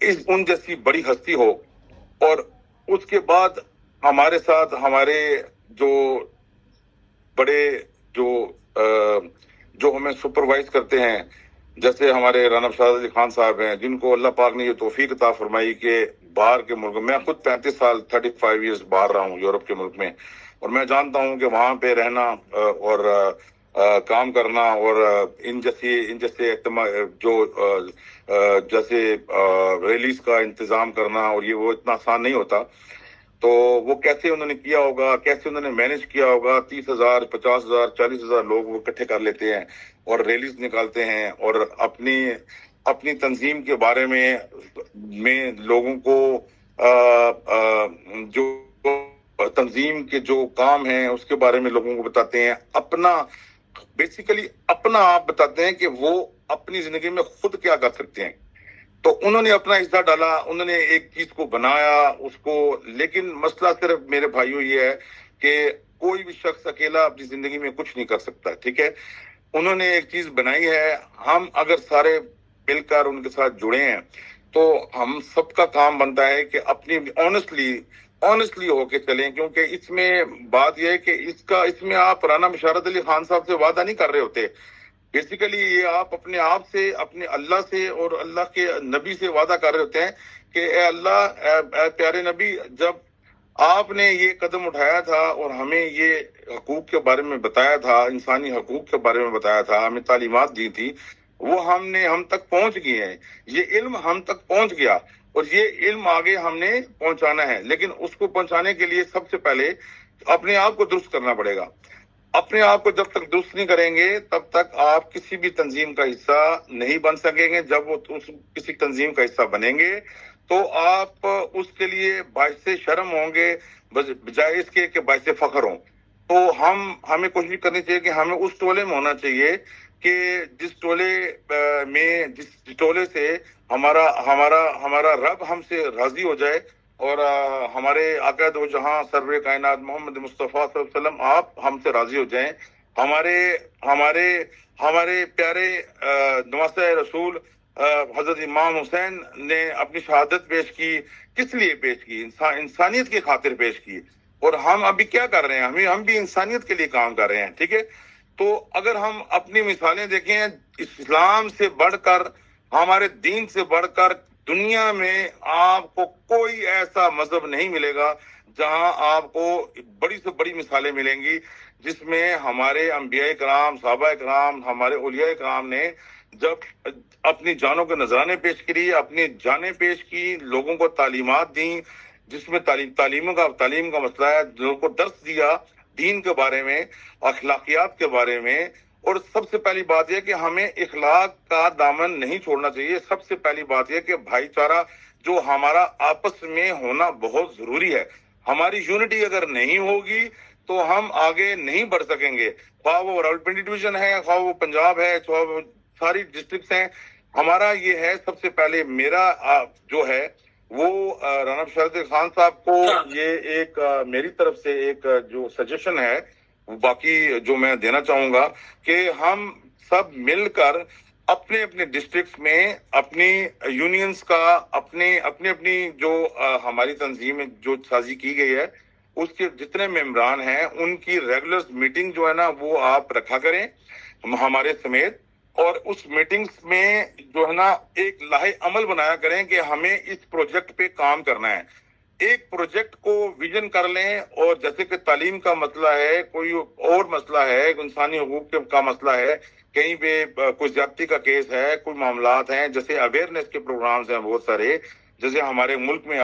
ان جیسی بڑی ہستی ہو، اور اس کے بعد ہمارے ساتھ ہمارے جو بڑے جو ہمیں سپروائز کرتے ہیں، جیسے ہمارے رانا شاہد علی خان صاحب ہیں، جن کو اللہ پاک نے یہ توفیق عطا فرمائی کہ باہر کے ملک میں، خود 35 سال 35 ایئرز باہر رہا ہوں یورپ کے ملک میں، اور میں جانتا ہوں کہ وہاں پہ رہنا اور کام کرنا اور ان جیسے جو جیسے ریلیز کا انتظام کرنا، اور یہ وہ اتنا آسان نہیں ہوتا. تو وہ کیسے انہوں نے کیا ہوگا، کیسے انہوں نے مینج کیا ہوگا. 30,000 50,000 40,000 لوگ وہ اکٹھے کر لیتے ہیں اور ریلیز نکالتے ہیں، اور اپنی تنظیم کے بارے میں لوگوں کو جو تنظیم کے جو کام ہیں اس کے بارے میں لوگوں کو بتاتے ہیں. بیسیکلی اپنا آپ بتاتے ہیں کہ وہ اپنی زندگی میں خود کیا کر سکتے ہیں. تو انہوں نے اپنا حصہ ڈالا، انہوں نے ایک چیز کو بنایا اس کو. لیکن مسئلہ صرف میرے بھائیوں یہ ہے کہ کوئی بھی شخص اکیلا اپنی زندگی میں کچھ نہیں کر سکتا، ٹھیک ہے. انہوں نے ایک چیز بنائی ہے، ہم اگر سارے مل کر ان کے ساتھ جڑے ہیں تو ہم سب کا کام بنتا ہے کہ اپنی آنےسٹلی ہو کے چلیں. کیونکہ اس میں بات یہ ہے کہ اس میں آپ رانا مشارت علی خان صاحب سے وعدہ نہیں کر رہے ہوتے. بیسیکلی یہ آپ اپنے آپ سے، اپنے اللہ سے اور اللہ کے نبی سے وعدہ کر رہے ہوتے ہیں کہ اے اللہ، اے پیارے نبی، جب آپ نے یہ قدم اٹھایا تھا اور ہمیں یہ حقوق کے بارے میں بتایا تھا، انسانی حقوق کے بارے میں بتایا تھا، ہمیں تعلیمات دی تھی، وہ ہم تک پہنچ گئے ہیں. یہ علم ہم تک پہنچ گیا اور یہ علم آگے ہم نے پہنچانا ہے. لیکن اس کو پہنچانے کے لیے سب سے پہلے اپنے آپ کو درست کرنا پڑے گا. اپنے آپ کو جب تک درست نہیں کریں گے تب تک آپ کسی بھی تنظیم کا حصہ نہیں بن سکیں گے. جب وہ کسی تنظیم کا حصہ بنیں گے تو آپ اس کے لیے باعث شرم ہوں گے بجائے اس کے کہ باعث فخر ہوں. تو ہمیں کوشش کرنی چاہیے کہ ہمیں اس ٹولے میں ہونا چاہیے کہ جس ٹولے سے ہمارا رب ہم سے راضی ہو جائے، اور ہمارے آقا دو جہاں سرور کائنات محمد مصطفیٰ صلی اللہ علیہ وسلم آپ ہم سے راضی ہو جائیں. ہمارے پیارے نواسہ رسول حضرت امام حسین نے اپنی شہادت پیش کی. کس لیے پیش کی؟ انسانیت کی خاطر پیش کی. اور ہم ابھی کیا کر رہے ہیں؟ ہم بھی انسانیت کے لیے کام کر رہے ہیں، ٹھیک ہے. تو اگر ہم اپنی مثالیں دیکھیں، اسلام سے بڑھ کر، ہمارے دین سے بڑھ کر دنیا میں آپ کو کوئی ایسا مذہب نہیں ملے گا جہاں آپ کو بڑی سے بڑی مثالیں ملیں گی، جس میں ہمارے انبیاء کرام، صحابہ کرام، ہمارے اولیاء کرام نے جب اپنی جانوں کے نذرانے پیش کری، اپنی جانیں پیش کی، لوگوں کو تعلیمات دیں، جس میں تعلیم کا مسئلہ ہے، لوگوں کو درس دیا دین کے بارے میں، اخلاقیات کے بارے میں. اور سب سے پہلی بات یہ کہ ہمیں اخلاق کا دامن نہیں چھوڑنا چاہیے. سب سے پہلی بات یہ کہ بھائی چارہ جو ہمارا آپس میں ہونا بہت ضروری ہے. ہماری یونٹی اگر نہیں ہوگی تو ہم آگے نہیں بڑھ سکیں گے. خواہ وہ راولپنڈی ڈویژن ہے، خواہ وہ پنجاب ہے، خواہ وہ ساری ڈسٹرکٹس ہیں. ہمارا یہ ہے، سب سے پہلے میرا جو ہے وہ رانا مشارت علی خان صاحب کو یہ ایک میری طرف سے ایک جو سجیشن ہے، باقی جو میں دینا چاہوں گا کہ ہم سب مل کر اپنے ڈسٹرکٹس میں اپنی یونینز کا اپنی جو ہماری تنظیم جو سازی کی گئی ہے اس کے جتنے ممبران ہیں ان کی ریگولر میٹنگ جو ہے نا وہ آپ رکھا کریں ہمارے سمیت. اور اس میٹنگز میں جو ہے نا ایک لاہے عمل بنایا کریں کہ ہمیں اس پروجیکٹ پہ کام کرنا ہے. ایک پروجیکٹ کو ویژن کر لیں، اور جیسے کہ تعلیم کا مسئلہ ہے، کوئی اور مسئلہ ہے، انسانی حقوق کا مسئلہ ہے، کہیں پہ کوئی زیادتی کا کیس ہے، کوئی معاملات ہیں، جیسے اویئرنیس کے پروگرامز ہیں بہت سارے، جیسے ہمارے ملک میں